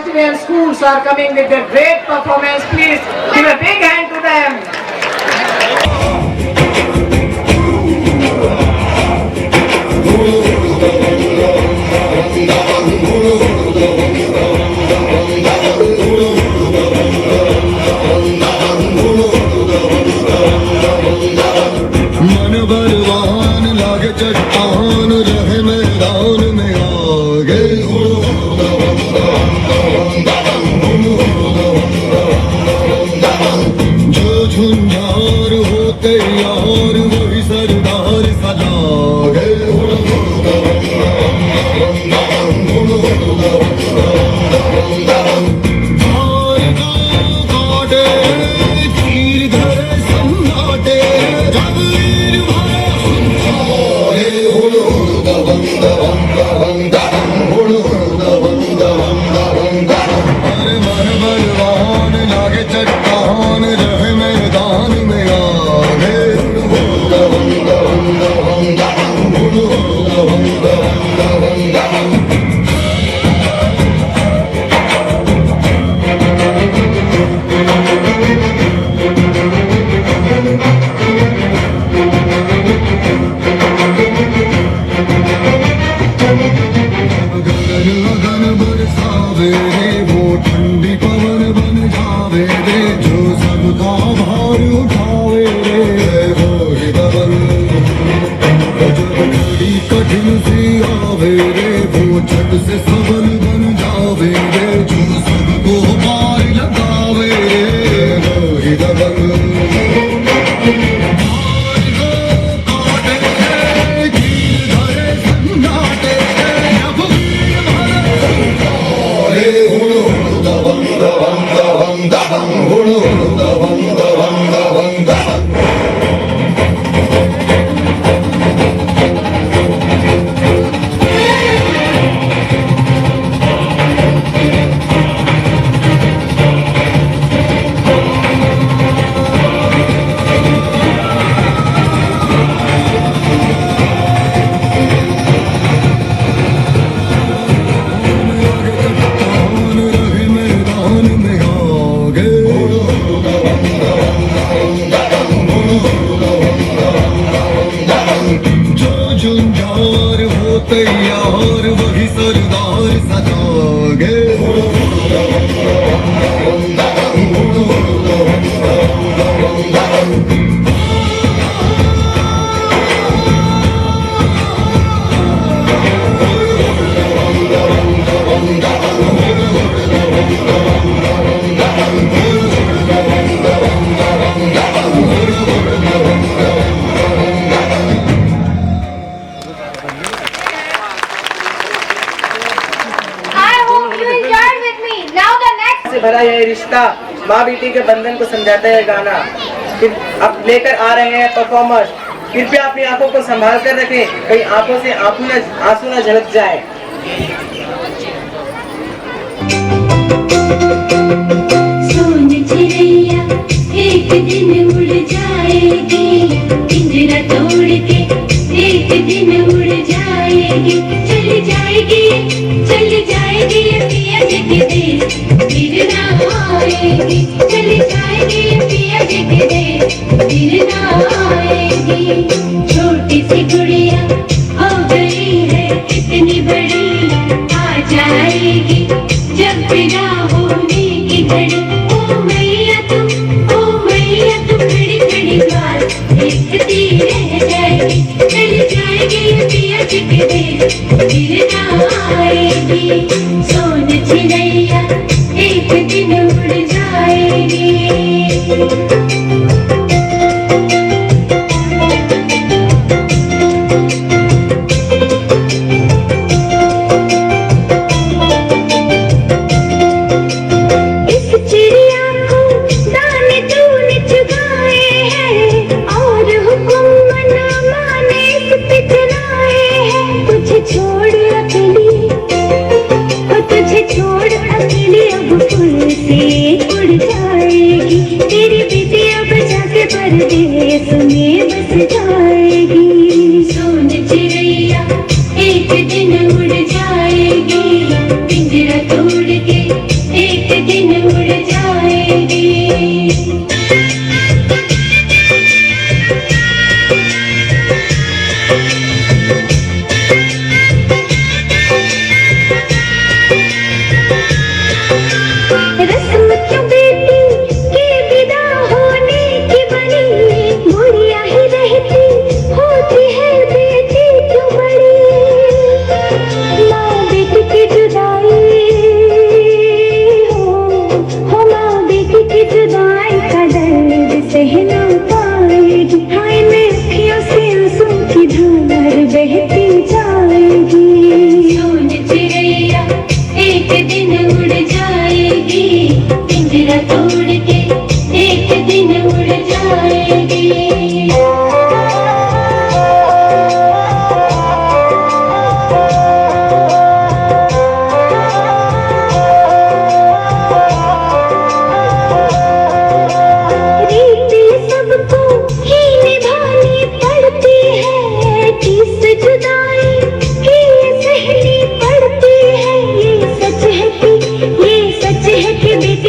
Artillery schools are coming with their great performance. Please give a big hand to them. मन बलवान लागे चट्टान रहे मैदान में आगे जो झुंझार होते यार वही सरदार सजागे से सबल बन जावे रे जो सबको पार लगावे रे वही दबंग तैयार वही सरदार सजागे भरा यह रिश्ता माँ बेटी के बंधन को समझाता है गाना। फिर अब लेकर आ रहे हैं परफॉर्मर्स। कृपया अपनी आंखों को संभाल कर रखें, कहीं आंखों से आंसू न झलक जाए। सोन चिड़ैया एक दिन उड़ जाएगी, पिंजरा तोड़ के एक दिन उड़ जाएगी, चली जाएगी पिया जी के देश, फिर ना आएगी, चली जाएगी पिया जी के देश, फिर ना आएगी। छोटी सी गुड़िया हो गई है इतनी बड़ी, आ जाएगी जब विदा होने की घड़ी। ओ मैया तुम खड़ी खड़ी बात देखती रह जाएगी, चली जाएगी पिया जी के देश, फिर ना आएगी। सोन चिड़ैया एक दिन उड़ जाएगी। परदेस में बस जाएगी। सोन चिड़ैया एक दिन उड़ जाएगी, पिंजरा तोड़ के पिंजरा तोड़ के एक दिन उड़ जाएगी।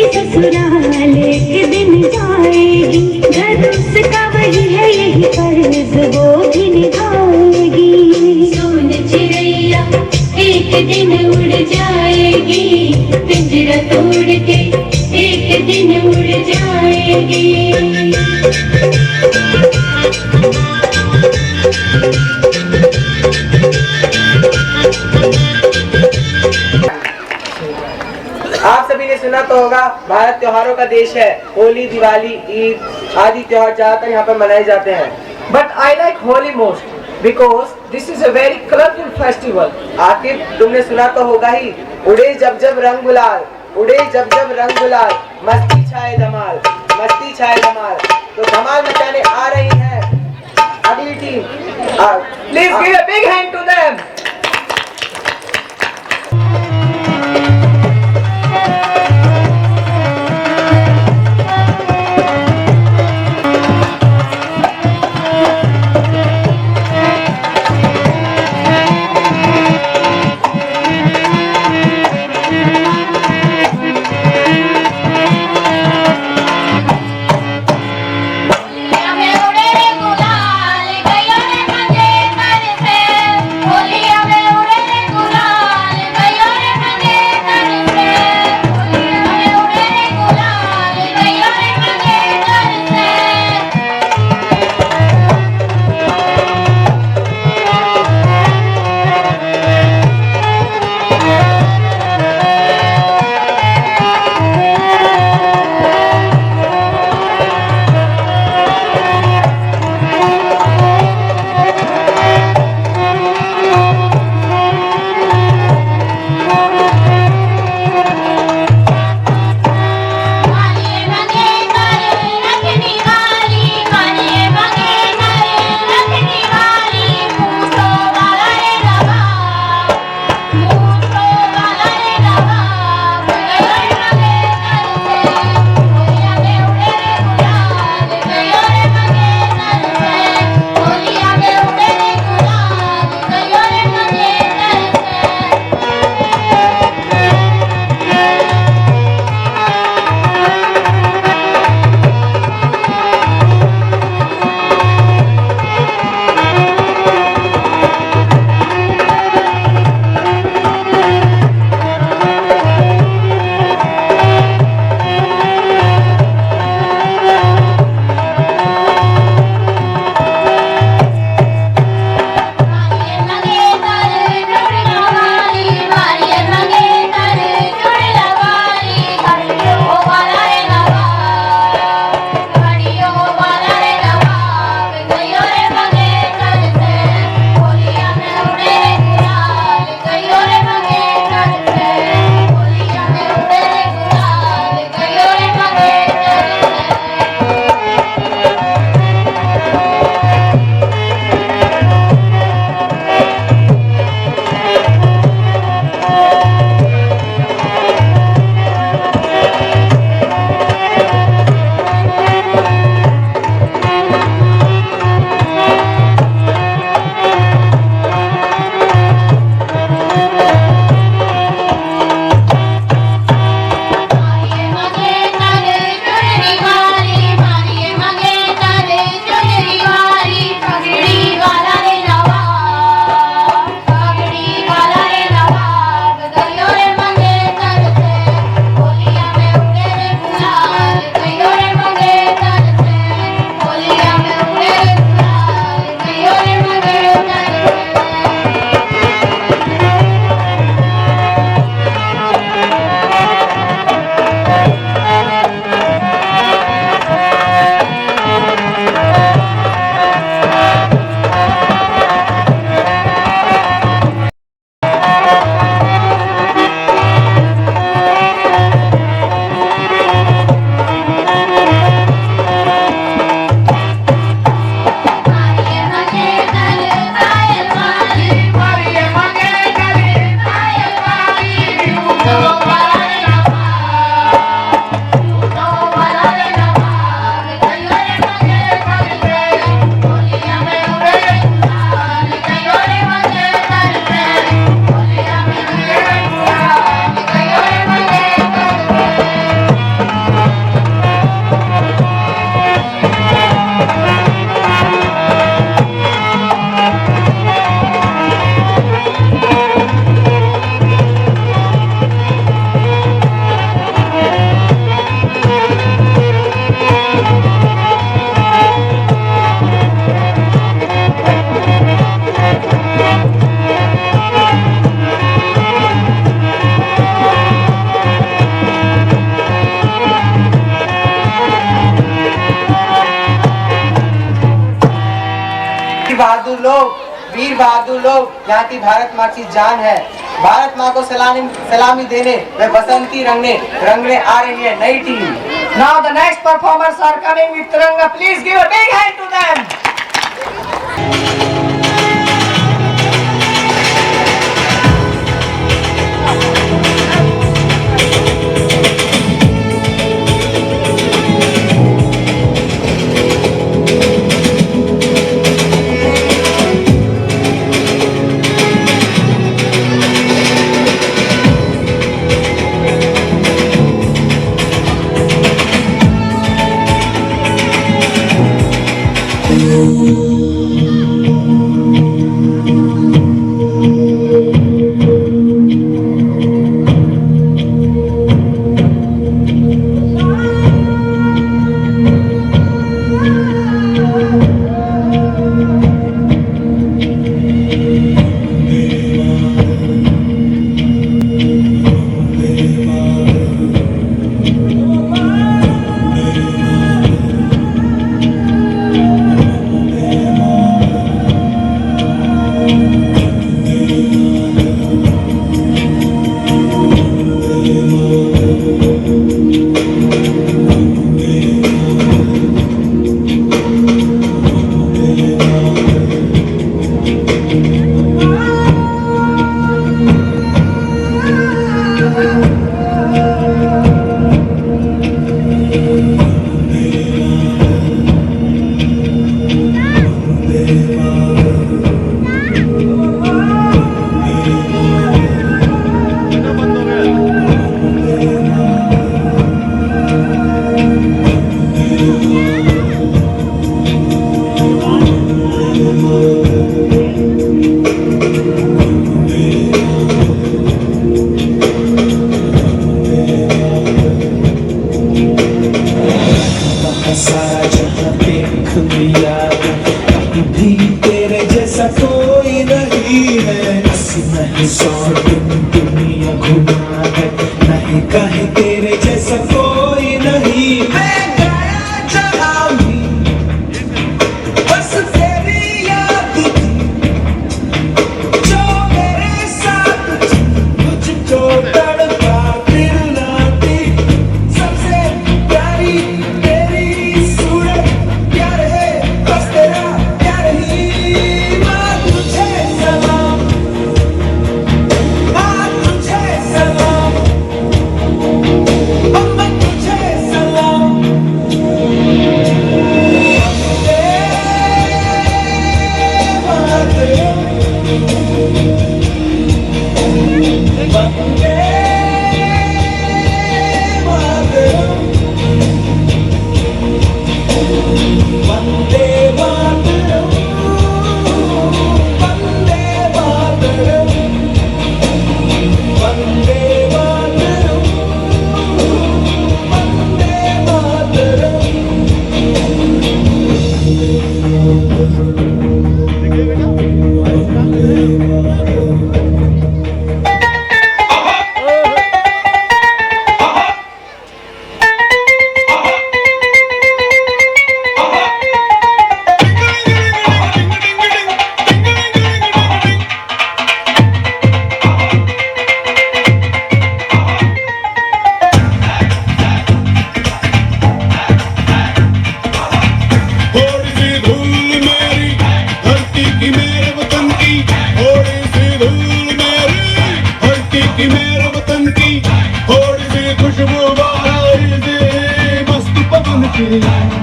ससुराल एक दिन जाएगी, घर उसका वही है, यही फर्ज वो भी निभाएगी। सोन चिड़ैया एक दिन उड़ जाएगी, पिंजरा तोड़ के एक दिन उड़ जाएगी। आप सभी ने सुना तो होगा, भारत त्योहारों का देश है। होली, दिवाली, ईद आदि त्योहार ज्यादातर यहाँ पर मनाए जाते हैं। But I like Holi most because this is a very colorful festival. आखिर तुमने सुना तो होगा ही, उड़े जब जब रंग गुलाल, उड़े जब जब रंग गुलाल, मस्ती छाए धमाल, मस्ती छाए धमाल। तो धमाल मचाने आ रही है अगली team. Please give a big hand to them. उड़े गुलाल गयो रे मजे कर से, होली वीर बहादुर लोग यहाँ की भारत माँ की जान है। भारत माँ को सलामी देने व बसंती रंगने आ रही है नई team. Now the next performers are coming with Tiranga. Please give a big hand to them.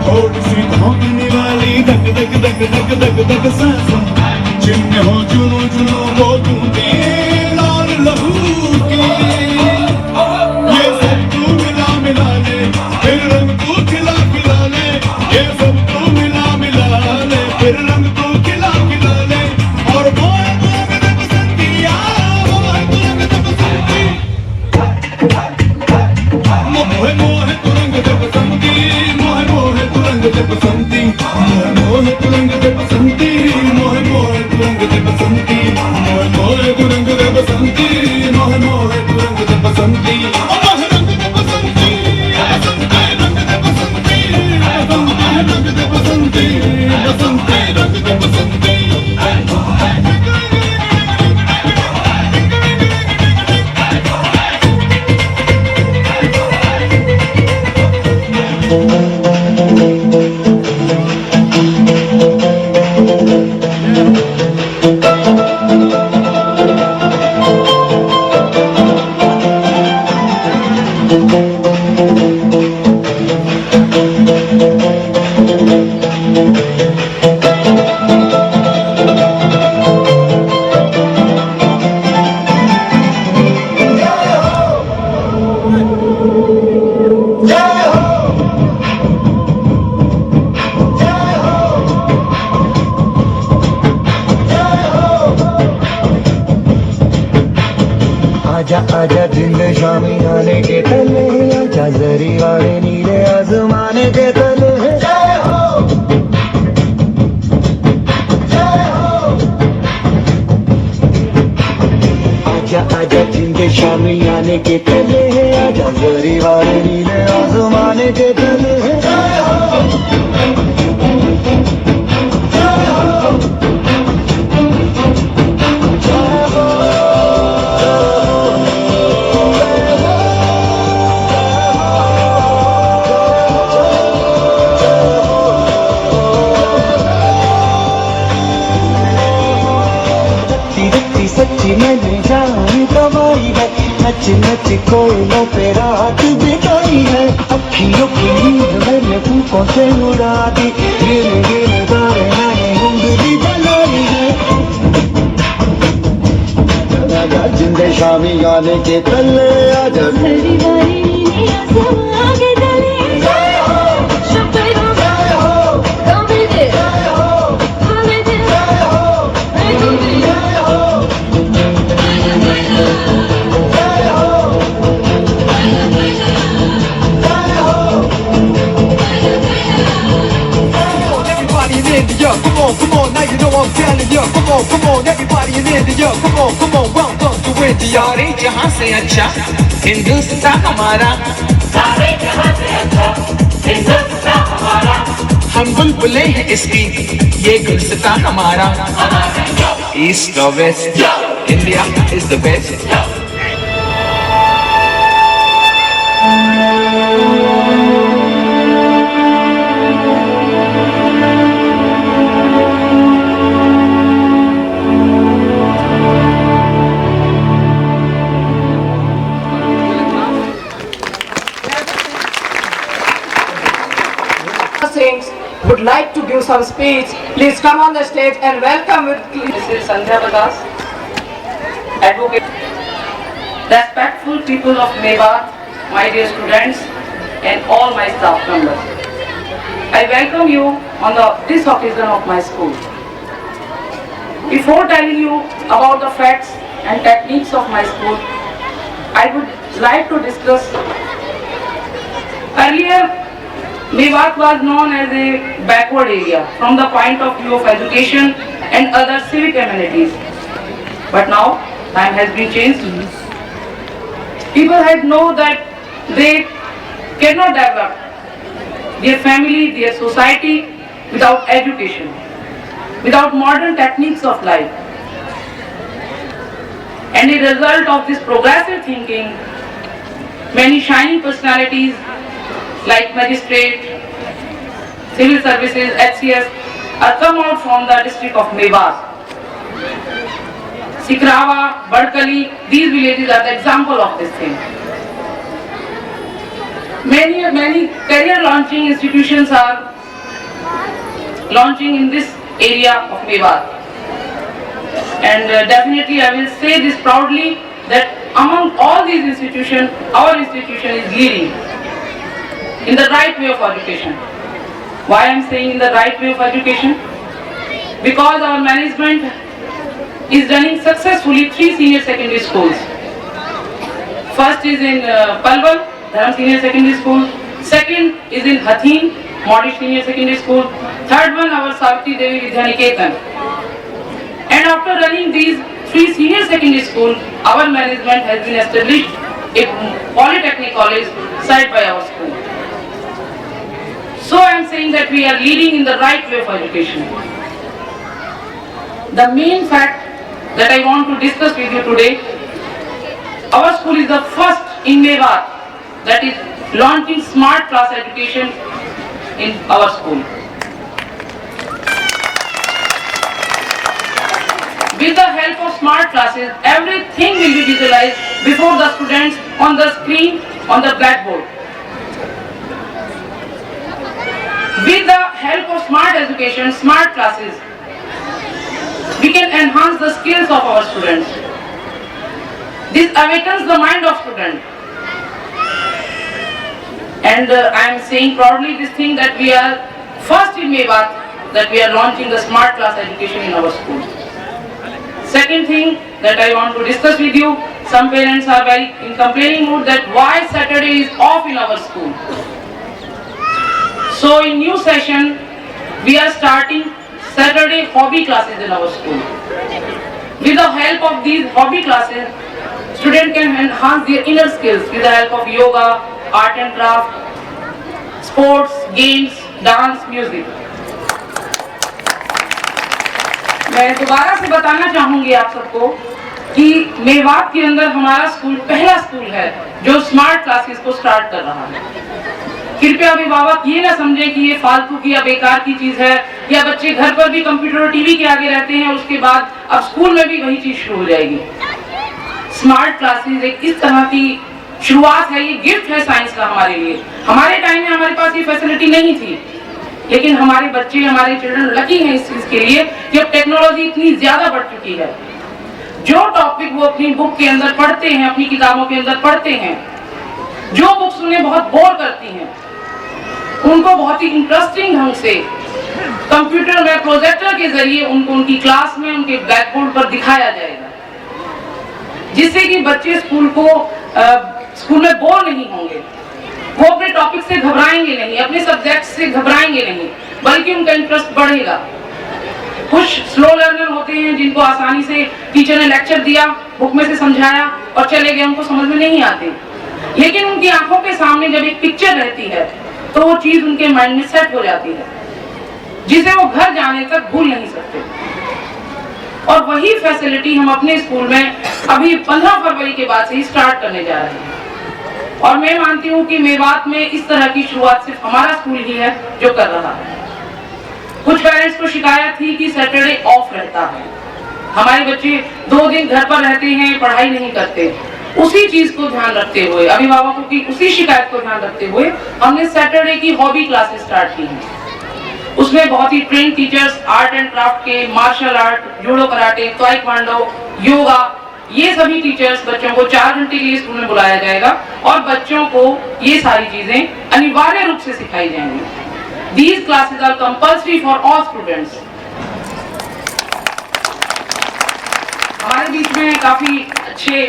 थोड़ी सी धोने वाली धक धक धक धक धक धक सांसें जिनमें हो जुनू जुनू वो तूने लाल लहू की ये सब तू मिला मिला ले फिर रंग तू खिला खिला ले ये सब तू मिला मिला ले फिर रंग तू खिला खिला ले और मोह मोह में बसंतिया मोह तुरंग दे बसंती मोह मोह तुरंग दे बसंती मोह मोह तुरंग दे बसंती मोह मोह तुरंग दे बसंती मोह मोह तुरंग दे बसंती आजा आजा जिंद शामी आने के तले, आजा जरी वाले नीले आसमाने के तले। जय हो जय हो। आजा आजा जिंद शामी आने के तले, आजा जरी वाले नीले आसमाने के तले। जय हो जय हो जय हो। सच्ची मैंने जान कमाई है, नच नच कोयलों पे रात बिताई है। अखियों की नींद मैंने फूकों से उड़ा दी, गिर गिर तारे मैंने उंगली जलाई है। आजा जिंदे शामी गाने के तले, आजा हरी वारी नीले आसमां के तले। जय हो शुक्र जय हो गोविंद जय हो गोविंद जय हो गोविंद जय हो Everybody in India, come on, now you know I'm telling you. Come on, everybody in India, come on, welcome to India. सारे जहां से अच्छा हिंदुस्तान हमारा, सारे जहां से अच्छा हिंदुस्तान हमारा। हम बुलबुलें हैं इसकी, ये गुलस्तान हमारा। ईस्ट और west, India is the best. Sings would like to give some speech. Please come on the stage and welcome with Mrs. Sandhya Badas, advocate, respectful people of Mewat, my dear students and all my staff members. I welcome you on this occasion of my school. Before telling you about the facts and techniques of my school, I would like to discuss. Earlier, Mewat was known as a backward area from the point of view of education and other civic amenities. But now, time has been changed. People had know that they cannot develop their family, their society without education, without modern techniques of life. And a result of this progressive thinking, many shining personalities like magistrate, civil services, HCS are come out from the district of Mewat. Sikrava, Badkali, these villages are the example of this thing. Many career launching institutions are launching in this area of Mewat. And definitely I will say this proudly that among all these institutions, our institution is leading in the right way of education. Why I am saying in the right way of education? Because our management is running successfully 3 senior secondary schools. First is in Palwal, Dharam Senior Secondary School. Second is in Hatheen, Modish Senior Secondary School. Third one, our Savitri Devi Vidyaniketan. And after running these 3 senior secondary schools, our management has been established a polytechnic college side by our school. So I am saying that we are leading in the right way of education. The main fact that I want to discuss with you today, our school is the first in Mewat that is launching smart class education in our school. With the help of smart classes, everything will be visualized before the students on the screen, on the blackboard. With the help of smart education, smart classes, we can enhance the skills of our students. This awakens the mind of students. And I am saying proudly this thing that we are first in Mewat, that we are launching the smart class education in our school. Second thing that I want to discuss with you, some parents are very in complaining mood that why Saturday is off in our school. So in new session, we are starting Saturday hobby classes in our school. With the help of these hobby classes, students can enhance their inner skills with the help of yoga, art and craft, sports, games, dance, music. मैं दोबारा से बताना चाहूंगी आप सबको कि मेवात के अंदर हमारा स्कूल पहला स्कूल है जो स्मार्ट क्लासेस को स्टार्ट कर रहा है। कृपया अभिभावक ये ना समझें कि ये फालतू की या बेकार की चीज है, या बच्चे घर पर भी कंप्यूटर और टीवी के आगे रहते हैं, उसके बाद अब स्कूल में भी वही चीज शुरू हो जाएगी। स्मार्ट क्लासेस एक इस तरह की शुरुआत है, ये गिफ्ट है साइंस का हमारे लिए। हमारे टाइम में हमारे पास ये फैसिलिटी नहीं थी, लेकिन हमारे बच्चे, हमारे चिल्ड्रन लकी हैं इस चीज के लिए कि अब टेक्नोलॉजी इतनी ज्यादा बढ़ चुकी है। जो टॉपिक वो अपनी बुक के अंदर पढ़ते हैं, अपनी किताबों के अंदर पढ़ते हैं, जो बुक्स उन्हें बहुत बोर करती हैं, उनको बहुत ही इंटरेस्टिंग ढंग से कंप्यूटर में प्रोजेक्टर के जरिए उनको उनकी क्लास में, उनके ब्लैक बोर्ड पर दिखाया जाएगा, जिससे कि बच्चे स्कूल में बोर नहीं होंगे। वो अपने टॉपिक से घबराएंगे नहीं, अपने सब्जेक्ट से घबराएंगे नहीं, बल्कि उनका इंटरेस्ट बढ़ेगा। कुछ स्लो लर्नर होते हैं जिनको आसानी से टीचर ने लेक्चर दिया, बुक में से समझाया और चले गए, उनको समझ में नहीं आते, लेकिन उनकी आंखों के सामने जब एक पिक्चर रहती है तो वो चीज उनके माइंड में सेट हो जाती है, जिसे वो घर जाने तक भूल नहीं सकते। और वही फैसिलिटी हम अपने स्कूल में अभी 15 फरवरी के बाद से ही स्टार्ट करने जा रहे हैं। और मैं मानती हूँ कि मेवात में इस तरह की शुरुआत सिर्फ हमारा स्कूल ही है जो कर रहा है। कुछ पेरेंट्स को शिकायत थी कि सैटरडे ऑफ रहता है, हमारे बच्चे 2 दिन घर पर रहते हैं, पढ़ाई नहीं करते। उसी चीज को ध्यान रखते हुए, अभिभावकों की उसी शिकायत को ध्यान रखते हुए हमने सैटरडे की हॉबी क्लासेस स्टार्ट की हैं। उसमें बहुत ही trained teachers art and craft के, martial art, judo karate, taekwondo, yoga, ये सभी टीचर्स बच्चों को 4 घंटे के लिए स्कूल में बुलाया जाएगा और बच्चों को ये सारी चीजें अनिवार्य रूप से सिखाई जाएंगी। These classes are compulsory for all students. हमारे बीच में काफी अच्छे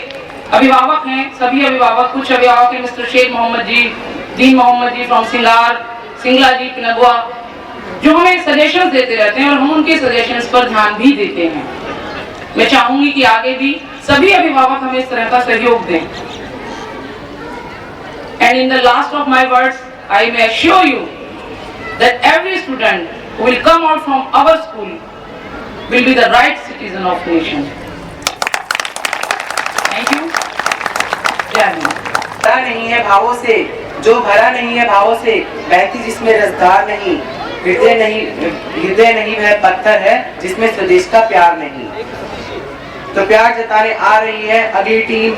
अभिभावक हैं, सभी अभिभावक, कुछ अभिभावक हैं mister Sheikh Mohammad ji, Deen Mohammad ji from Singla जी, पिनगुआ, जो हमें सजेशंस देते रहते हैं और हम उनके सजेशंस पर ध्यान भी देते हैं। मैं चाहूंगी कि आगे भी सभी अभिभावक हमें इस तरह का सहयोग दें। And in the last of my words, I may assure you that every student who will come out from our school will be the right citizen of nation. Thank you. जय हिंद। भरा नहीं है भावों से, जो भरा नहीं है भावों से, बहती जिसमें रसदार नहीं, हृदय नहीं वह पत्थर है जिसमें स्वदेश का प्यार नहीं। तो प्यार जताने आ रही है अगली team.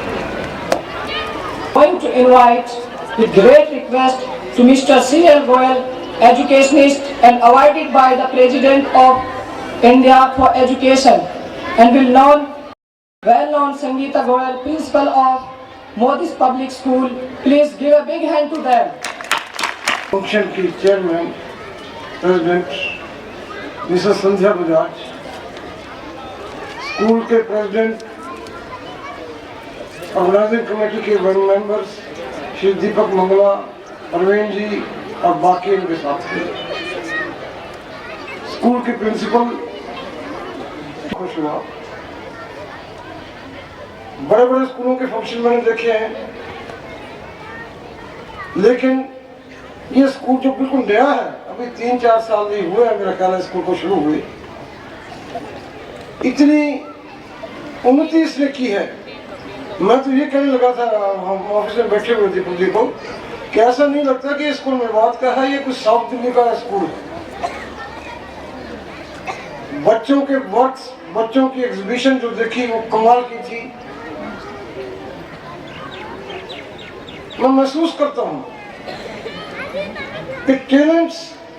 Going to invite with great request to Mr. C.L. Goyal, educationist and awarded by the President of India for Education, and well-known Sangeeta Goyal, Principal of Modi's Public School. Please give a big hand to them. Function की chairman president Mrs संध्या Bajaj, school के president, organising committee के one members Shri Deepak Mangla, Arvind ji और बाकी इनके साथी, school के principal, खुश हुआ। बड़े बड़े स्कूलों के फंक्शन मैंने देखे हैं, लेकिन ये स्कूल जो बिल्कुल नया है, अभी 3-4 साल ही हुए हैं मेरा ख्याल है स्कूल को शुरू हुए, इतनी उन्नति इसने की है। मैं तो ये कहने लगा था, हम ऑफिस में बैठे हुए थे को कि ऐसा नहीं लगता कि स्कूल मेवात का है, ये कुछ साउथ दिल्ली का स्कूल है। बच्चों के वर्क्स, बच्चों की एग्जीबिशन जो देखी वो कमाल की थी। मैं महसूस करता हूं कि टैलेंट्स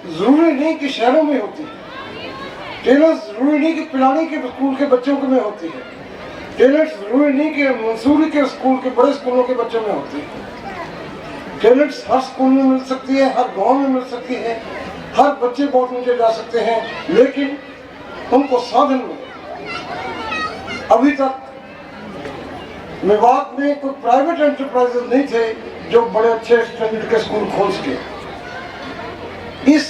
जरूरी नहीं कि शहरों में होती है, टैलेंट्स जरूरी नहीं कि पिलानी के स्कूल के बच्चों में होती है, टैलेंट्स जरूरी नहीं कि मंसूरी के स्कूल के बड़े स्कूलों के बच्चों में होती है। टैलेंट्स हर स्कूल में मिल सकती है, हर गांव में मिल सकती है, हर बच्चे बहुत नीचे जा सकते हैं, लेकिन उनको साधन में अभी तक मेवात में कोई प्राइवेट एंटरप्राइजेस नहीं थे जो बड़े अच्छे स्टैंडर्ड के स्कूल खोल सके। इस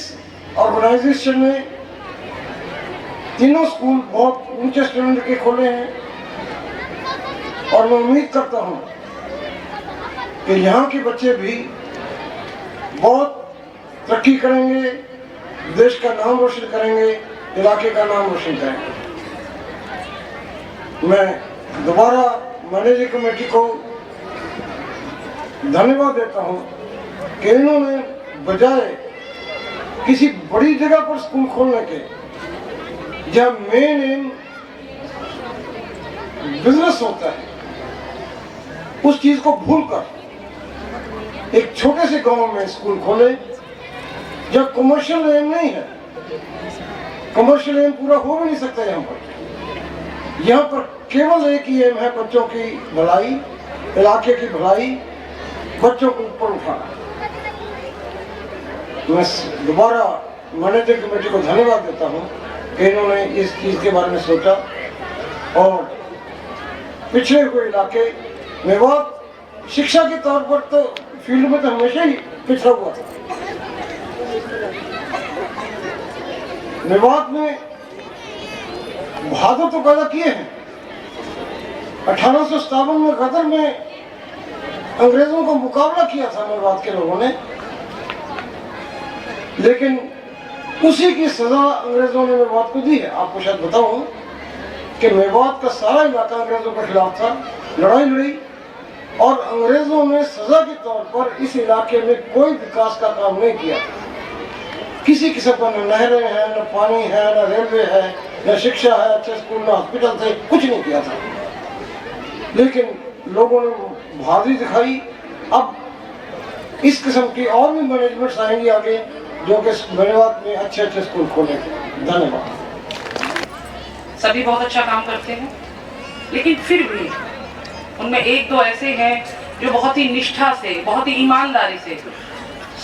ऑर्गेनाइजेशन ने तीनों स्कूल बहुत ऊंचे स्टैंडर्ड के खोले हैं और मैं उम्मीद करता हूं कि यहाँ के बच्चे भी बहुत तरक्की करेंगे, देश का नाम रोशन करेंगे, इलाके का नाम रोशन करेंगे। मैं दोबारा मैनेजिंग कमेटी को धन्यवाद देता हूं कि इन्होंने बजाय किसी बड़ी जगह पर स्कूल खोलने के, जहां मेन एम बिजनेस होता है, उस चीज को भूलकर एक छोटे से गांव में स्कूल खोले जहां कमर्शियल एम नहीं है। कमर्शियल एम पूरा हो भी नहीं सकता यहाँ पर। यहाँ पर केवल एक ही एम है, बच्चों की भलाई, इलाके की भलाई, बच्चों को ऊपर उठाना। मैं दोबारा मैनेजिंग कमेटी को धन्यवाद देता हूँ कि इन्होंने इस चीज के बारे में सोचा और पिछड़े हुए इलाके, मेवात शिक्षा के तौर पर तो फील्ड में तो हमेशा ही पिछड़ा हुआ था। मेवात में बहादुर तो पैदा किए हैं। 1857 में गदर में अंग्रेजों का मुकाबला किया था मेवात के लोगों ने, लेकिन उसी की सजा अंग्रेजों ने मेवात को दी है। आपको शायद बताऊं कि मेवात का सारा इलाका अंग्रेजों के खिलाफ था, लड़ाई लड़ी और अंग्रेजों ने सजा के तौर पर इस इलाके में कोई विकास का काम नहीं किया। किसी किस्म का न नहरें हैं, न पानी है, न रेलवे है, न शिक्षा है, अच्छे स्कूल, न हॉस्पिटल थे, कुछ नहीं किया था। लेकिन लोगों ने बहादुरी दिखाई। अब इस किस्म की और भी मैनेजमेंट्स आएंगी आगे जो कि मेवात में अच्छे अच्छे स्कूल खोलेंगे। धन्यवाद। सभी बहुत अच्छा काम करते हैं, लेकिन फिर भी उनमें एक दो ऐसे हैं जो बहुत ही निष्ठा से, बहुत ही ईमानदारी से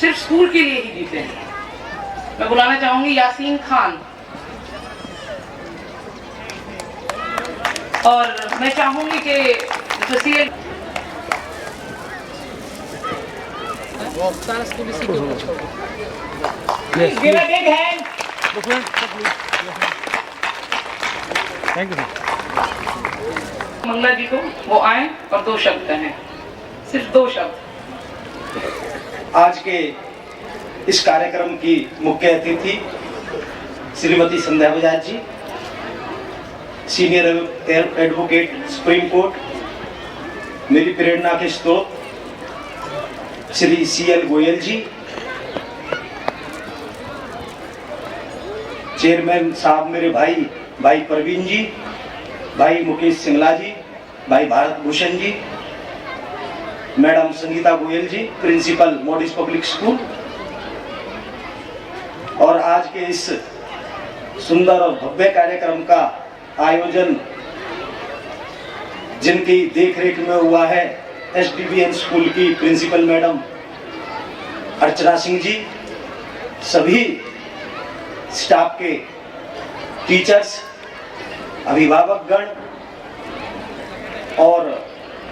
सिर्फ स्कूल के लिए ही जीते हैं। मैं बुलाना चाहूंगी यासीन खान, और मैं चाहूंगी कि सीएल मंगला जी को वो आए और 2 शब्द कहें, सिर्फ 2 शब्द। आज के इस कार्यक्रम की मुख्य अतिथि श्रीमती संध्या बजाज जी, सीनियर एडवोकेट सुप्रीम कोर्ट, मेरी प्रेरणा के स्रोत श्री CL गोयल जी, चेयरमैन साहब मेरे भाई परवीन जी, भाई मुकेश सिंगला जी, भाई भारत भूषण जी, मैडम संगीता गोयल जी, प्रिंसिपल मॉडिस पब्लिक स्कूल, और आज के इस सुंदर और भव्य कार्यक्रम का आयोजन जिनकी देखरेख में हुआ है SDVN स्कूल की प्रिंसिपल मैडम अर्चना सिंह जी, सभी स्टाफ के टीचर्स, अभिभावकगण और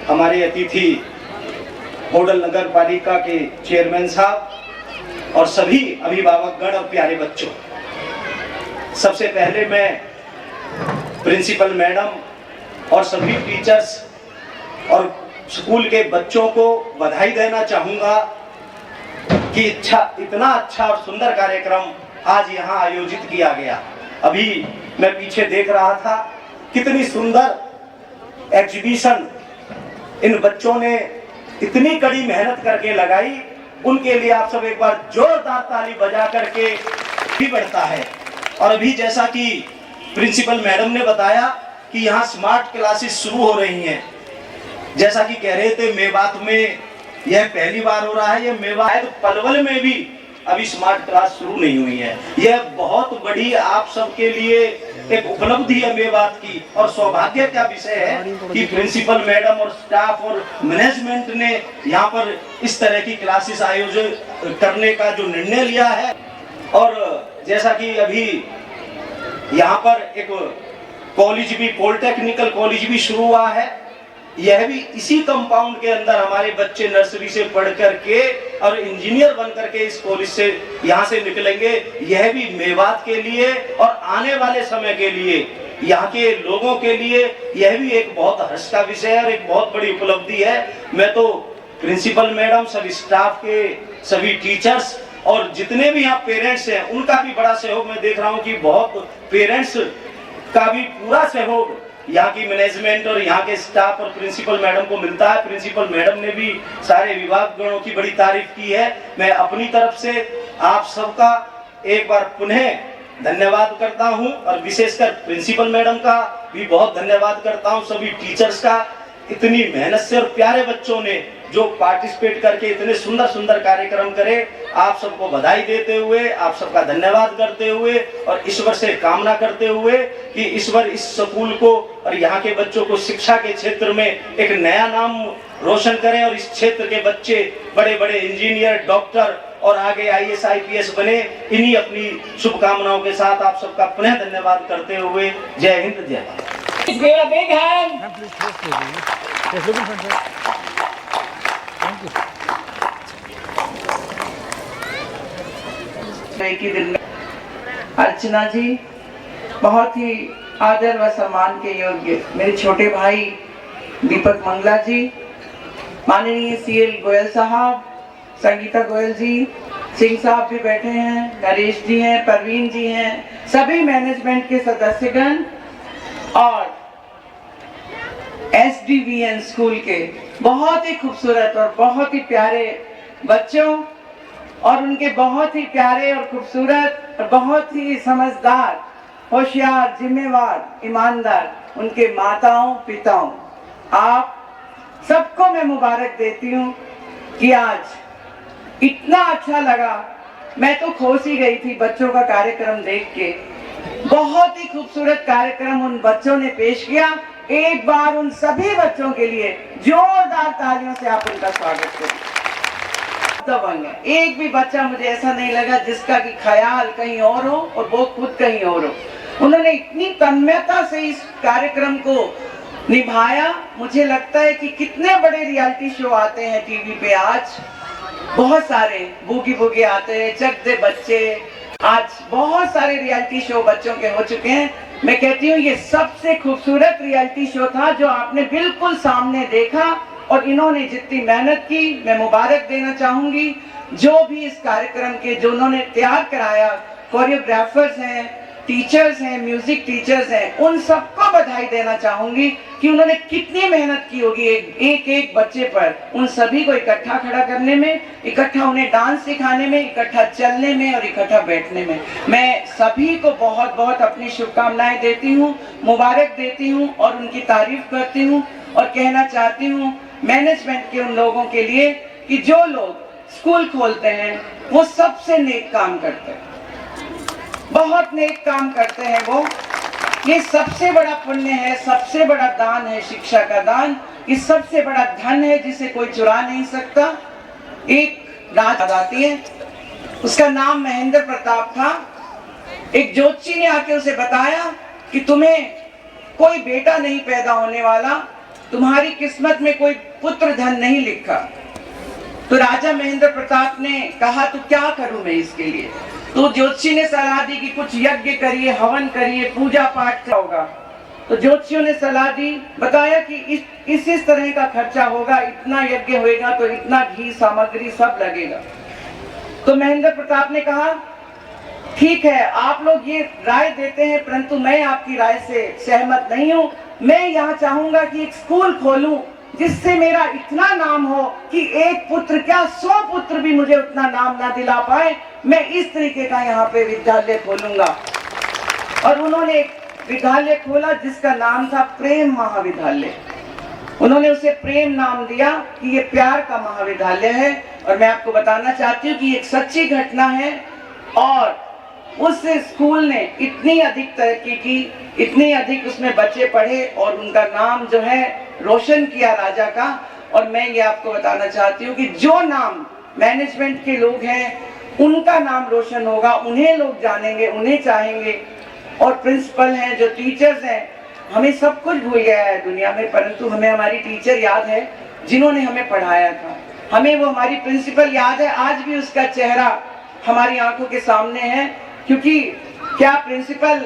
हमारे अतिथि होडल नगर पालिका के चेयरमैन साहब और सभी अभिभावकगण और प्यारे बच्चों, सबसे पहले मैं प्रिंसिपल मैडम और सभी टीचर्स और स्कूल के बच्चों को बधाई देना चाहूंगा कि इतना अच्छा और सुंदर कार्यक्रम आज यहाँ आयोजित किया गया। अभी मैं पीछे देख रहा था, कितनी सुंदर एग्जीबिशन इन बच्चों ने इतनी कड़ी मेहनत करके लगाई उनके लिए आप सब एक बार जोरदार ताली बजा करके भी बढ़ता है। और अभी जैसा कि प्रिंसिपल मैडम ने बताया कि यहाँ स्मार्ट क्लासेस शुरू हो रही हैं, जैसा कि कह रहे थे मेवात में यह पहली बार हो रहा है। यह मेवात पलवल में भी अभी स्मार्ट क्लास शुरू नहीं हुई है। यह बहुत बड़ी आप सबके लिए एक उपलब्धि है मेवात की, और सौभाग्य का विषय है कि प्रिंसिपल मैडम और स्टाफ और मैनेजमेंट ने यहाँ पर इस तरह की क्लासेस आयोजित करने का जो निर्णय लिया है। और जैसा कि अभी यहाँ पर एक कॉलेज भी, पॉलिटेक्निकल कॉलेज भी शुरू हुआ है, यह भी इसी कंपाउंड के अंदर हमारे बच्चे नर्सरी से पढ़ करके और इंजीनियर बन करके इस कॉलेज से यहाँ से निकलेंगे। यह भी मेवात के लिए और आने वाले समय के लिए, यहाँ के लोगों के लिए यह भी एक बहुत हर्ष का विषय है और एक बहुत बड़ी उपलब्धि है। मैं तो प्रिंसिपल मैडम, सभी स्टाफ के, सभी टीचर्स और जितने भी यहाँ पेरेंट्स हैं, उनका भी बड़ा सहयोग मैं देख रहा हूँ कि बहुत पेरेंट्स का भी पूरा सहयोग यहाँ की मैनेजमेंट और यहाँ के स्टाफ और प्रिंसिपल मैडम को मिलता है। प्रिंसिपल मैडम ने भी सारे विभाग गणों की बड़ी तारीफ की है। मैं अपनी तरफ से आप सबका एक बार पुनः धन्यवाद करता हूँ और विशेषकर प्रिंसिपल मैडम का भी बहुत धन्यवाद करता हूँ, सभी टीचर्स का। इतनी मेहनत से और प्यारे बच्चों ने जो पार्टिसिपेट करके इतने सुंदर सुंदर कार्यक्रम करे, आप सबको बधाई देते हुए, आप सबका धन्यवाद करते हुए और ईश्वर से कामना करते हुए कि ईश्वर इस स्कूल को और यहाँ के बच्चों को शिक्षा के क्षेत्र में एक नया नाम रोशन करें और इस क्षेत्र के बच्चे बड़े बड़े इंजीनियर, डॉक्टर और आगे IAS IPS बने। इन्हीं अपनी शुभकामनाओं के साथ आप सबका पुनः धन्यवाद करते हुए जय हिंद, जय Bharat. Give a big hand. के दिन में अर्चना जी बहुत ही आदर व सम्मान के योग्य मेरे छोटे भाई दीपक मंगला जी, माननीय CL गोयल साहब, संगीता गोयल जी, सिंह साहब भी बैठे हैं, नरेश जी हैं, परवीन जी हैं, सभी मैनेजमेंट के सदस्यगण और SDVN स्कूल के बहुत ही खूबसूरत और बहुत ही प्यारे बच्चों और उनके बहुत ही प्यारे और खूबसूरत और बहुत ही समझदार, होशियार, जिम्मेवार, ईमानदार उनके माताओं पिताओं, आप सबको मैं मुबारक देती हूँ कि आज इतना अच्छा लगा। मैं तो खोस ही गई थी बच्चों का कार्यक्रम देख के। बहुत ही खूबसूरत कार्यक्रम उन बच्चों ने पेश किया। एक बार उन सभी बच्चों के लिए जोरदार तालियों से आप उनका स्वागत करें। एक भी बच्चा मुझे ऐसा नहीं लगा जिसका कि ख्याल कहीं और हो और वो खुद कहीं और हो। उन्होंने इतनी तन्मयता से इस कार्यक्रम को निभाया। मुझे लगता है कि कितने बड़े रियलिटी शो आते हैं टीवी पे आज, बहुत सारे बूगी बूगी आते हैं, चक दे बच्चे, आज बहुत सारे रियलिटी शो बच्चों के हो चुके हैं। मैं कहती हूँ ये सबसे खूबसूरत रियलिटी शो था जो आपने बिल्कुल सामने देखा और इन्होंने जितनी मेहनत की, मैं मुबारक देना चाहूंगी जो भी इस कार्यक्रम के जो उन्होंने तैयार कराया, कोरियोग्राफर्स हैं, टीचर्स हैं, म्यूजिक टीचर्स हैं, उन सबको बधाई देना चाहूंगी कि उन्होंने कितनी मेहनत की होगी एक एक बच्चे पर, उन सभी को इकट्ठा खड़ा करने में, इकट्ठा उन्हें डांस सिखाने में, इकट्ठा चलने में और इकट्ठा बैठने में। मैं सभी को बहुत बहुत अपनी शुभकामनाएं देती हूँ, मुबारक देती हूँ और उनकी तारीफ करती हूँ और कहना चाहती हूँ मैनेजमेंट के उन लोगों के लिए कि जो लोग स्कूल खोलते हैं वो सबसे नेक काम करते हैं, बहुत नेक काम करते हैं वो। ये सबसे बड़ा पुण्य है, सबसे बड़ा दान है शिक्षा का दान। ये सबसे बड़ा धन है जिसे कोई चुरा नहीं सकता। एक राज आती है, उसका नाम महेंद्र प्रताप था। एक ज्योतिषी ने आके उसे बताया कि तुम्हें कोई बेटा नहीं पैदा होने वाला, तुम्हारी किस्मत में कोई पुत्र धन नहीं लिखा। तो राजा महेंद्र प्रताप ने कहा तो क्या करूं मैं इसके लिए। तो ज्योतिषी ने सलाह दी कि कुछ यज्ञ करिए, हवन करिए, पूजा पाठ होगा। तो ज्योतिषियों ने सलाह दी, बताया कि इस तरह का खर्चा होगा, इतना यज्ञ होएगा तो इतना घी सामग्री सब लगेगा। तो महेंद्र प्रताप ने कहा ठीक है, आप लोग ये राय देते हैं परंतु मैं आपकी राय से सहमत नहीं हूँ। मैं यहाँ चाहूंगा कि एक स्कूल खोलूं जिससे मेरा इतना नाम हो कि एक पुत्र क्या 100 पुत्र भी मुझे उतना नाम ना दिला पाए, मैं इस तरीके का यहाँ पे विद्यालय खोलूंगा। और उन्होंने एक विद्यालय खोला जिसका नाम था प्रेम महाविद्यालय। उन्होंने उसे प्रेम नाम दिया कि ये प्यार का महाविद्यालय है। और मैं आपको बताना चाहती हूँ कि एक सच्ची घटना है, और उस स्कूल ने इतनी अधिक तरक्की की, इतनी अधिक उसमें बच्चे पढ़े और उनका नाम जो है रोशन किया राजा का। और मैं ये आपको बताना चाहती हूँ कि जो नाम मैनेजमेंट के लोग हैं उनका नाम रोशन होगा, उन्हें लोग जानेंगे, उन्हें चाहेंगे। और प्रिंसिपल हैं, जो टीचर्स हैं, हमें सब कुछ भूल गया है दुनिया में, परंतु हमें हमारी टीचर याद है जिन्होंने हमें पढ़ाया था। हमें वो हमारी प्रिंसिपल याद है, आज भी उसका चेहरा हमारी आंखों के सामने है। क्योंकि क्या प्रिंसिपल,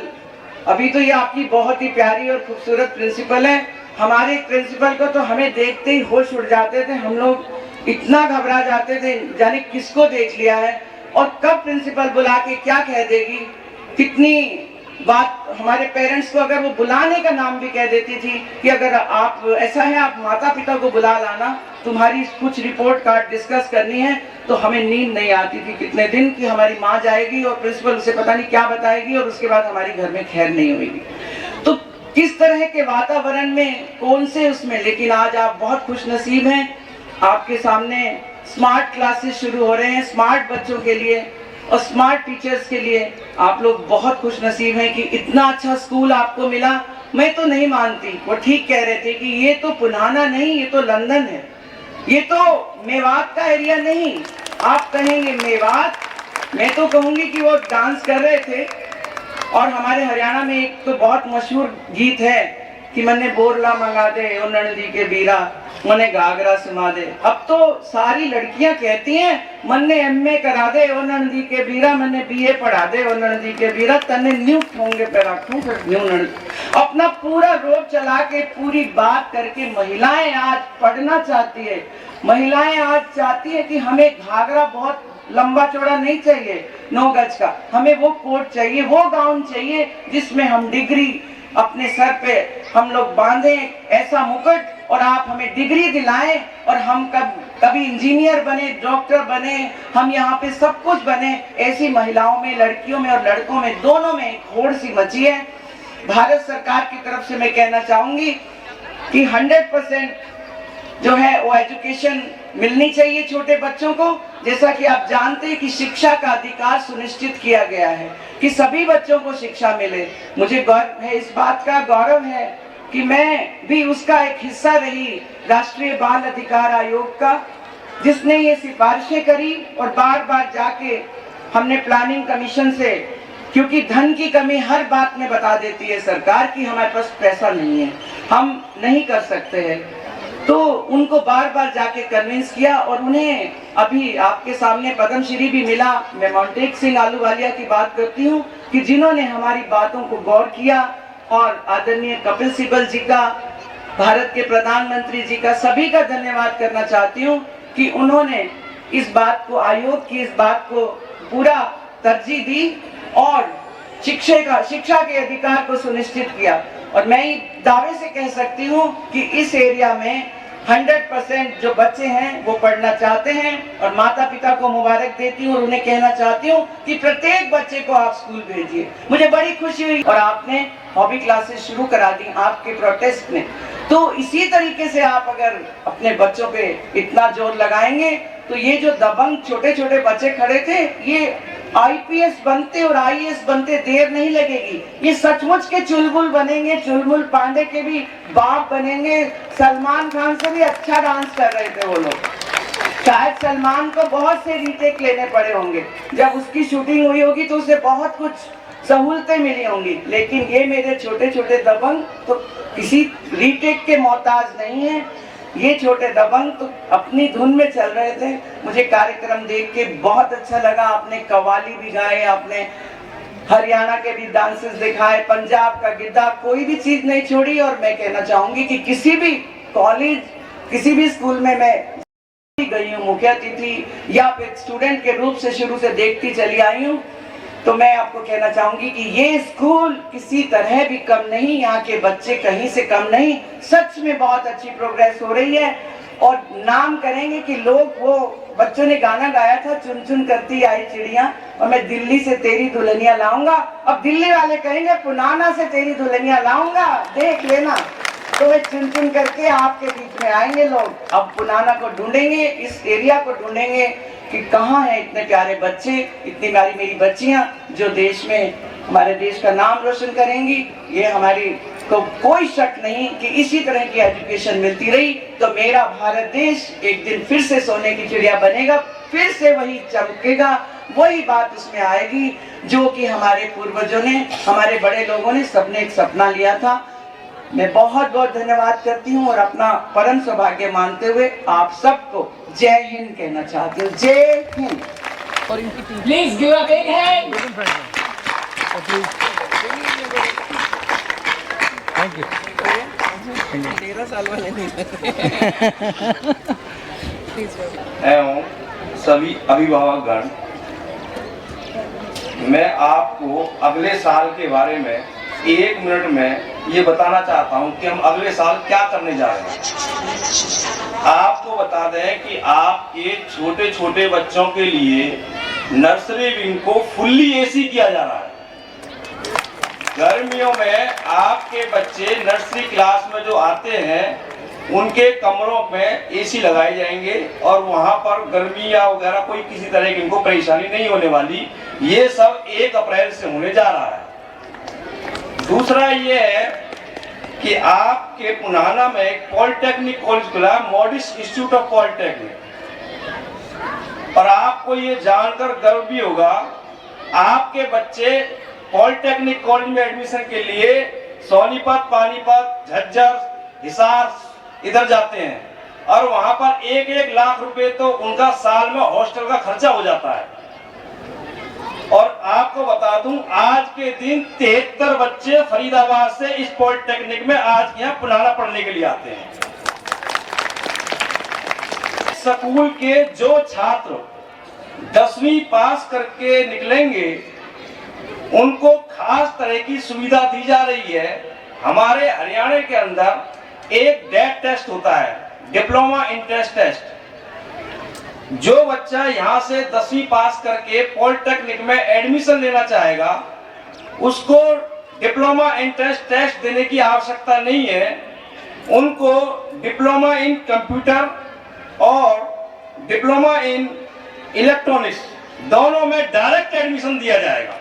अभी तो ये आपकी बहुत ही प्यारी और खूबसूरत प्रिंसिपल है, हमारे प्रिंसिपल को तो हमें देखते ही होश उड़ जाते थे, हम लोग इतना घबरा जाते थे, जाने किसको देख लिया है और कब प्रिंसिपल बुला के क्या कह देगी। कितनी बात हमारे पेरेंट्स को अगर वो बुलाने का नाम भी कह देती थी कि अगर आप ऐसा है आप माता पिता को बुला लाना, तुम्हारी कुछ रिपोर्ट कार्ड डिस्कस करनी है, तो हमें नींद नहीं आती थी कितने दिन कि हमारी माँ जाएगी और प्रिंसिपल उसे पता नहीं क्या बताएगी और उसके बाद हमारे घर में खैर नहीं होगी। तो किस तरह के वातावरण में, कौन से उसमें, लेकिन आज आप बहुत खुश नसीब हैं, आपके सामने स्मार्ट क्लासेस शुरू हो रहे हैं स्मार्ट बच्चों के लिए और स्मार्ट टीचर्स के लिए। आप लोग बहुत खुश नसीब हैं कि इतना अच्छा स्कूल आपको मिला। मैं तो नहीं मानती, वो ठीक कह रहे थे कि ये तो पुनाना नहीं, ये तो लंदन है, ये तो मेवात का एरिया नहीं। आप कहेंगे मेवात, मैं तो कहूंगी कि वो डांस कर रहे थे। और हमारे हरियाणा में एक तो बहुत मशहूर गीत है कि मन्ने बोरला मंगा दे ओ नंदी के बीरा, मने घाघरा सुमा दे। अब तो सारी लड़कियां कहती हैं मन्ने एमए करा दे ओ नंदी के बीरा, मन्ने बीए पढ़ा दे ओ नंदी के बीरा, तन्ने न्यू ठोंगे पे रखूं फिर न्यू नंदी। अपना पूरा रोब चला के पूरी बात करके महिलाएं आज पढ़ना चाहती है। महिलाएं आज चाहती है कि हमें घाघरा बहुत लंबा चौड़ा नहीं चाहिए 9 गज का, हमें वो कोट चाहिए, वो गाउन चाहिए जिसमें हम डिग्री अपने सर पे हम लोग बांधे, ऐसा मुकुट, और आप हमें डिग्री दिलाएं और हम कभी इंजीनियर बने, डॉक्टर बने, हम यहाँ पे सब कुछ बने। ऐसी महिलाओं में, लड़कियों में और लड़कों में, दोनों में एक होड़ सी मची है। भारत सरकार की तरफ से मैं कहना चाहूंगी कि 100% जो है वो एजुकेशन मिलनी चाहिए छोटे बच्चों को। जैसा कि आप जानते हैं कि शिक्षा का अधिकार सुनिश्चित किया गया है कि सभी बच्चों को शिक्षा मिले। मुझे गर्व है, इस बात का गौरव है कि मैं भी उसका एक हिस्सा रही, राष्ट्रीय बाल अधिकार आयोग का, जिसने ये सिफारिशें करी। और बार बार जाके हमने प्लानिंग कमीशन से, क्योंकि धन की कमी हर बात में बता देती है सरकार कि हमारे पास पैसा नहीं है, हम नहीं कर सकते हैं, तो उनको बार बार जाके कन्विंस किया। और उन्हें अभी आपके सामने पद्मश्री भी मिला। मैं मोंटेक सिंह आलूवालिया की बात करती हूँ कि जिन्होंने हमारी बातों को गौर किया, और आदरणीय कपिल सिब्बल जी का, भारत के प्रधानमंत्री जी का, सभी का धन्यवाद करना चाहती हूँ कि उन्होंने इस बात को, आयोग की इस बात को पूरा तरजीह दी और शिक्षा के अधिकार को सुनिश्चित किया। और मैं दावे से कह सकती हूँ कि इस एरिया में 100% जो बच्चे हैं वो पढ़ना चाहते हैं, और माता पिता को मुबारक देती हूँ और उन्हें कहना चाहती हूँ कि प्रत्येक बच्चे को आप स्कूल भेजिए। मुझे बड़ी खुशी हुई। और आपने हॉबी क्लासेस शुरू करा दी आपके प्रोटेस्ट में, तो इसी तरीके से आप अगर अपने बच्चों पे इतना जोर लगाएंगे तो ये जो दबंग छोटे छोटे बच्चे खड़े थे, ये आईपीएस बनते और आईएएस बनते देर नहीं लगेगी। ये सचमुच के चुलबुल बनेंगे, चुलबुल पांडे के भी बाप बनेंगे। सलमान खान से भी अच्छा डांस कर रहे थे वो लोग। शायद सलमान को बहुत से रीटेक लेने पड़े होंगे, जब उसकी शूटिंग हुई होगी तो उसे बहुत कुछ सहूलतें मिली होंगी, लेकिन ये मेरे छोटे छोटे दबंग तो किसी रीटेक के मोहताज नहीं है। ये छोटे दबंग तो अपनी धुन में चल रहे थे। मुझे कार्यक्रम देख के बहुत अच्छा लगा। आपने कव्वाली भी गाए, आपने हरियाणा के भी डांसेस दिखाए, पंजाब का गिद्धा, कोई भी चीज नहीं छोड़ी। और मैं कहना चाहूंगी कि किसी भी कॉलेज, किसी भी स्कूल में मैं गई हूँ मुख्य अतिथि या फिर स्टूडेंट के रूप से शुरू से देखती चली आई हूँ, तो मैं आपको कहना चाहूंगी कि ये स्कूल किसी तरह भी कम नहीं, यहाँ के बच्चे कहीं से कम नहीं, सच में बहुत अच्छी प्रोग्रेस हो रही है। और नाम करेंगे कि लोग, वो बच्चों ने गाना गाया था, चुन चुन करती आई चिड़िया, और मैं दिल्ली से तेरी दुल्हनिया लाऊंगा। अब दिल्ली वाले कहेंगे पुनाना से तेरी दुल्हनिया लाऊंगा, देख लेना। तो वे चुन चुन करके आपके बीच में आएंगे लोग। अब पुनाना को ढूंढेंगे, इस एरिया को ढूंढेंगे कि कहाँ है इतने प्यारे बच्चे, इतनी प्यारी मेरी बच्चियां जो देश में हमारे देश का नाम रोशन करेंगी। ये हमारी को कोई शक नहीं कि इसी तरह की एजुकेशन मिलती रही तो मेरा भारत देश एक दिन फिर से सोने की चिड़िया बनेगा, फिर से वही चमकेगा, वही बात उसमें आएगी जो कि हमारे पूर्वजों ने, हमारे बड़े लोगों ने, सबने एक सपना लिया था। मैं बहुत बहुत धन्यवाद करती हूँ और अपना परम सौभाग्य मानते हुए आप सबको जय हिंद कहना चाहती हूँ। जय Hind. Please give a big hand. एवं सभी अभिभावकगण, मैं आपको अगले साल के बारे में 1 मिनट में ये बताना चाहता हूँ कि हम अगले साल क्या करने जा रहे हैं। आपको बता दें कि आपके छोटे छोटे बच्चों के लिए नर्सरी विंग को फुल्ली एसी किया जा रहा है। गर्मियों में आपके बच्चे नर्सरी क्लास में जो आते हैं उनके कमरों में एसी लगाए जाएंगे और वहां पर गर्मी या वगैरह कोई किसी तरह की इनको परेशानी नहीं होने वाली। ये सब 1 अप्रैल से होने जा रहा है। दूसरा ये है कि आपके पुनाना में एक पॉलिटेक्निक कॉलेज खुला है, मॉडिस्ट इंस्टीट्यूट ऑफ पॉलिटेक्निक, और आपको ये जानकर गर्व भी होगा आपके बच्चे पॉलिटेक्निक कॉलेज में एडमिशन के लिए सोनीपत, पानीपत, झज्जर, हिसार इधर जाते हैं और वहां पर 1-1 लाख रुपए तो उनका साल में हॉस्टल का खर्चा हो जाता है। और आपको बता दूं आज के दिन 73 बच्चे फरीदाबाद से इस पॉलिटेक्निक में आज यहाँ पुनाना पढ़ने के लिए आते हैं। स्कूल के जो छात्र 10वीं पास करके निकलेंगे उनको खास तरह की सुविधा दी जा रही है। हमारे हरियाणा के अंदर एक डेट टेस्ट होता है, डिप्लोमा इंट्रेंस टेस्ट। जो बच्चा यहाँ से 10वीं पास करके पॉलिटेक्निक में एडमिशन लेना चाहेगा उसको डिप्लोमा इंट्रेंस टेस्ट देने की आवश्यकता नहीं है। उनको डिप्लोमा इन कंप्यूटर और डिप्लोमा इन इलेक्ट्रॉनिक्स दोनों में डायरेक्ट एडमिशन दिया जाएगा।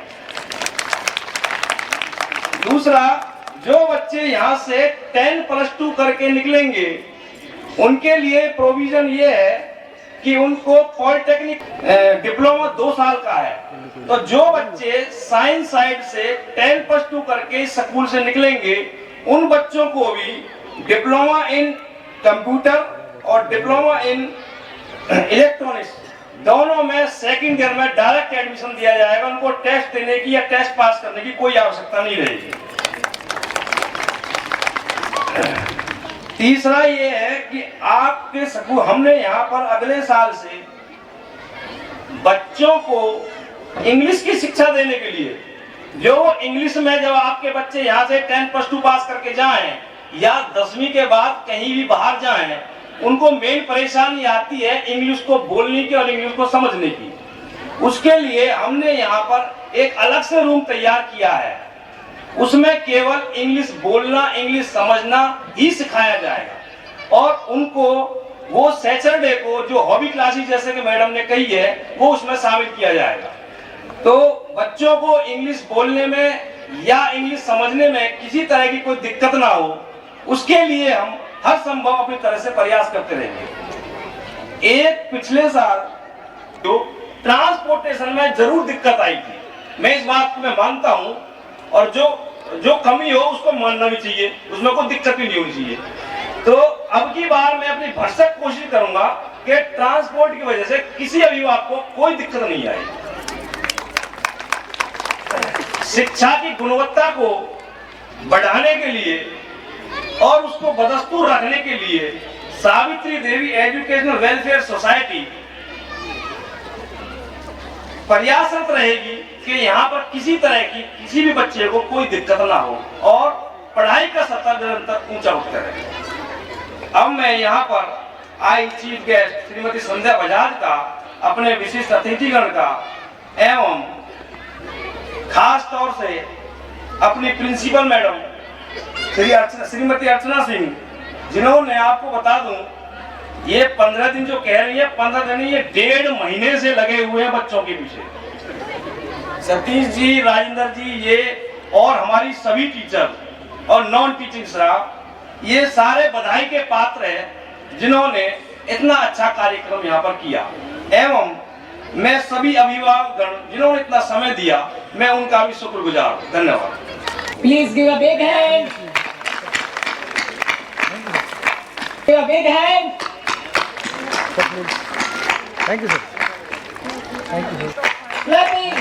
दूसरा, जो बच्चे यहाँ से 10+2 करके निकलेंगे उनके लिए प्रोविजन ये है कि उनको पॉलिटेक्निक डिप्लोमा 2 साल का है। तो जो बच्चे साइंस साइड से 10+2 करके स्कूल से निकलेंगे उन बच्चों को भी डिप्लोमा इन कंप्यूटर और डिप्लोमा इन इलेक्ट्रॉनिक्स दोनों में सेकंड ईयर में डायरेक्ट एडमिशन दिया जाएगा। उनको टेस्ट देने की या टेस्ट पास करने की कोई आवश्यकता नहीं रहेगी। तीसरा ये है कि आपके स्कूल, हमने यहाँ पर अगले साल से बच्चों को इंग्लिश की शिक्षा देने के लिए, जो इंग्लिश में जब आपके बच्चे यहाँ से 10+2 पास करके जाएं या 10वीं के बाद कहीं भी बाहर जाएं, उनको मेन परेशानी आती है इंग्लिश को बोलने की और इंग्लिश को समझने की। उसके लिए हमने यहाँ पर एक अलग से रूम तैयार किया है। उसमें केवल इंग्लिश बोलना, इंग्लिश समझना ही सिखाया जाएगा और उनको वो सैटरडे को जो हॉबी क्लासेस जैसे कि मैडम ने कही है वो उसमें शामिल किया जाएगा। तो बच्चों को इंग्लिश बोलने में या इंग्लिश समझने में किसी तरह की कोई दिक्कत ना हो, उसके लिए हम हर संभव अपनी तरह से प्रयास करते रहेंगे। एक पिछले साल जो ट्रांसपोर्टेशन में जरूर दिक्कत आई थी, मैं इस बात को मैं मानता हूं और जो कमी हो उसको मानना भी चाहिए, उसमें कोई दिक्कत भी नहीं होनी चाहिए। तो अब की बार मैं अपनी भरसक कोशिश करूंगा कि ट्रांसपोर्ट की वजह से किसी अभिभावक को कोई दिक्कत नहीं आए। शिक्षा की गुणवत्ता को बढ़ाने के लिए और उसको बदस्तूर रखने के लिए Savitri Devi educational welfare society प्रयासरत रहेगी कि यहाँ पर किसी तरह की किसी भी बच्चे को कोई दिक्कत ना हो और पढ़ाई का स्तर निरंतर ऊंचा उठता रहे। अब मैं यहाँ पर आई चीफ गेस्ट श्रीमती संध्या बजाज का, अपने विशिष्ट अतिथिगण का एवं खास तौर से अपनी प्रिंसिपल मैडम श्रीमती अर्चना सिंह, जिन्होंने आपको बता दूं ये 15 दिन जो कह रही है 15 दिन, ये 1.5 महीने से लगे हुए हैं बच्चों के पीछे। सतीश जी, राजेंद्र जी, ये और हमारी सभी टीचर और नॉन टीचिंग स्टाफ, ये सारे बधाई के पात्र हैं जिन्होंने इतना अच्छा कार्यक्रम यहाँ पर किया। एवं मैं सभी अभिभावकगण जिन्होंने इतना समय दिया, मैं उनका भी शुक्रगुजार हूँ। धन्यवाद। Please give a big hand. Give a big hand. Thank you, sir. Thank you, sir. Clapping.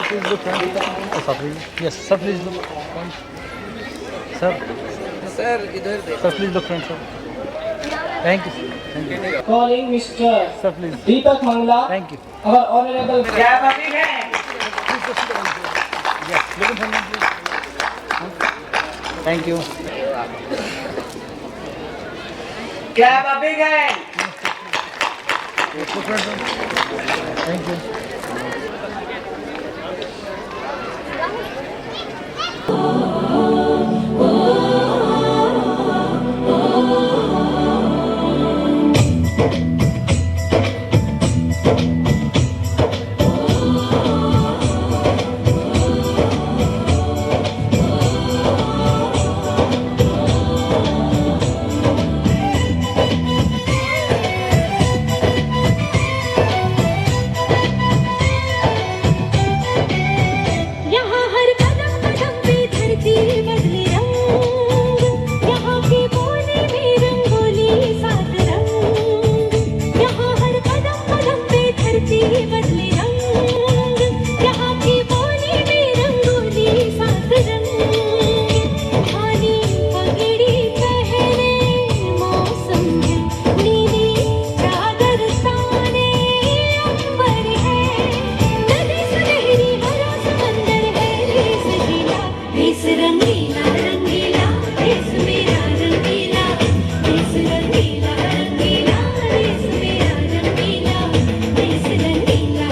Please look front. Sir, please. Yes, sir, please look front. Sir. Sir, idhar dekh. Sir, please look front, sir. Thank you, sir. Thank you. Calling Mr. Sir, please. Deepak Mangla. Thank you. Our honorable. Clap a big hand. Yes, look in front, please. Thank you. Clap a big hand. Look front, sir. Thank you. यहाँ हर कदम कदम पे धरती बदले रंग, यहाँ की बोली में रंगोली सात रंग। यहाँ हर कदम कदम पे धरती बदले रंग, यहाँ की बोली में रंगोली सात रंग। धानी पगड़ी पहने मौसम है, नीली चादर ताने अंबर है। नदी सुनहरी हरा समंदर है, देश गीला देश रंगीला रंगीला, देश मेरा रंगीला, देश रंगीला रंगीला, देश मेरा रंगीला, देश रंगीला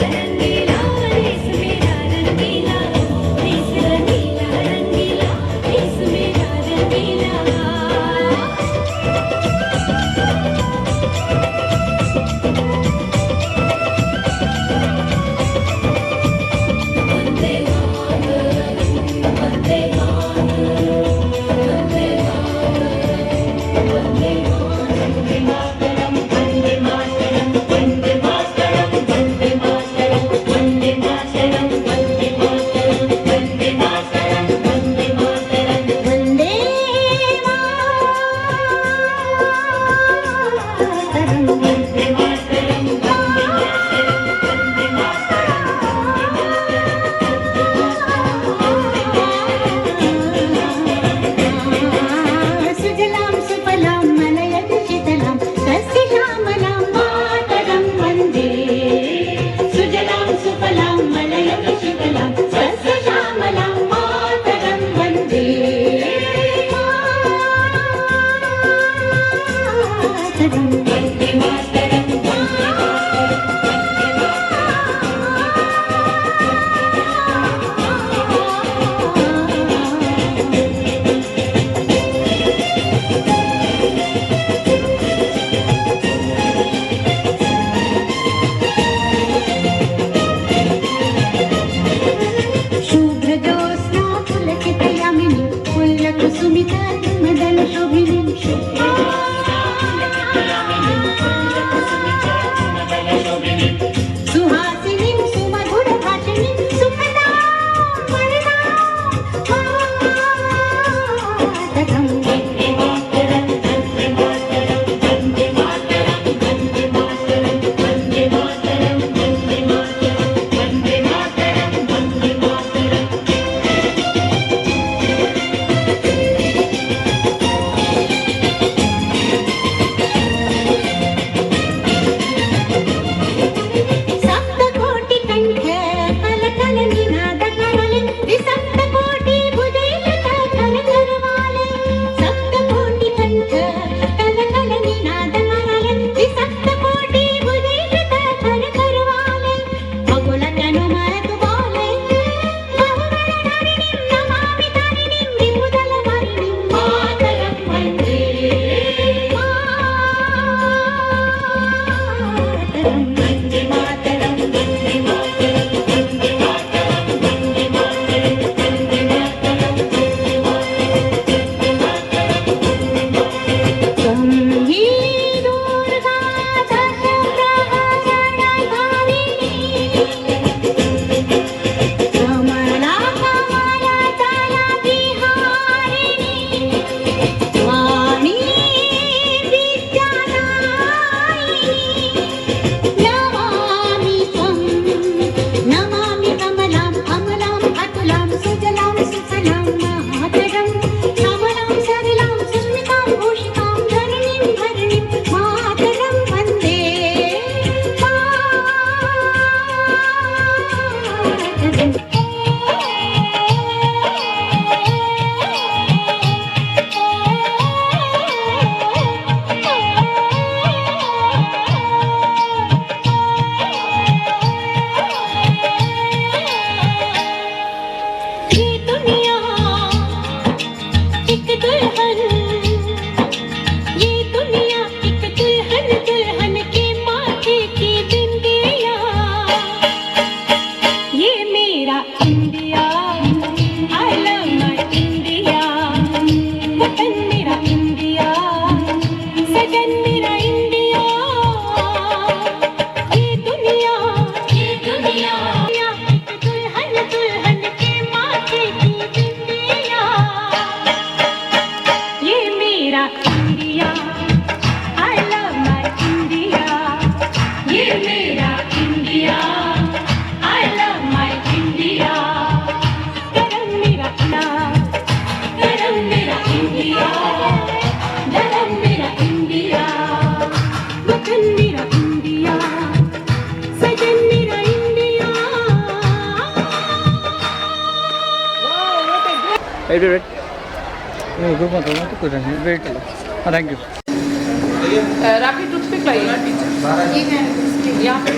वेट वेट ग्रुप मत होगा तो कुछ नहीं वेट लो हाँ थैंक यू रैपिड टूथपिक लाइए यहाँ पे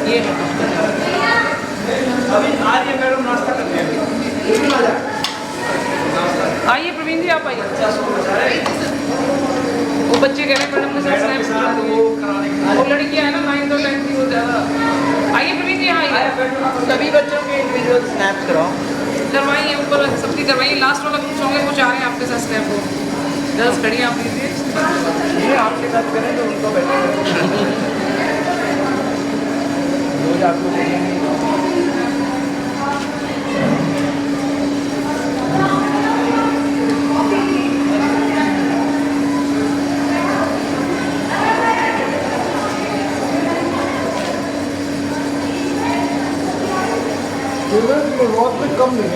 ये अभी आइए मैडम नाश्ता करते हैं आइए प्रवीण जी आप आइए वो बच्चे कह रहे हैं मैडम के साथ स्नैप वो लड़कियां है ना 9th और 10th की वो ज़्यादा आइए प्रवीण जी यहाँ आइए सभी बच्चों के इंडिविजुअल स्नैप कराओ करवाइए ऊपर सबकी करवाइए लास्ट वाला कुछ होंगे कुछ आ रहे हैं आपके साथ स्नैप हो गर्ल्स खड़ी हैं आप लीजिए ये आपके साथ करें तो उनको बैठे रोज आपको देखेंगे बहुत में कम नहीं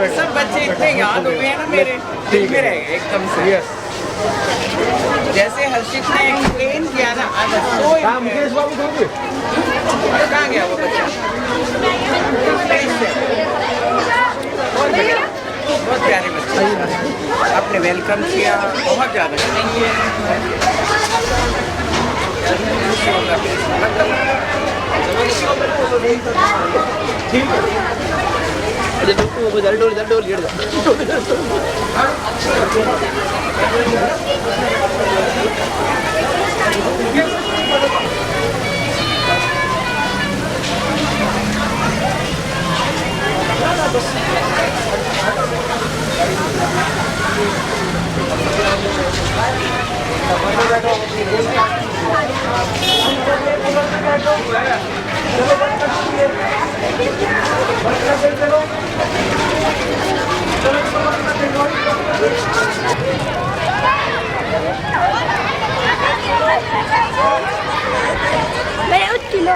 सब बच्चे इतने याद हो गए हैं ना मेरे दिल में रह गए एकदम से जैसे हर्षित ने एक्सप्लेन किया ना मुकेश बाबू खाओगे कहाँ गया वो बच्चा बहुत प्यारे बच्चे आपने वेलकम किया बहुत ज़्यादा ठीक है मैं 8 किलो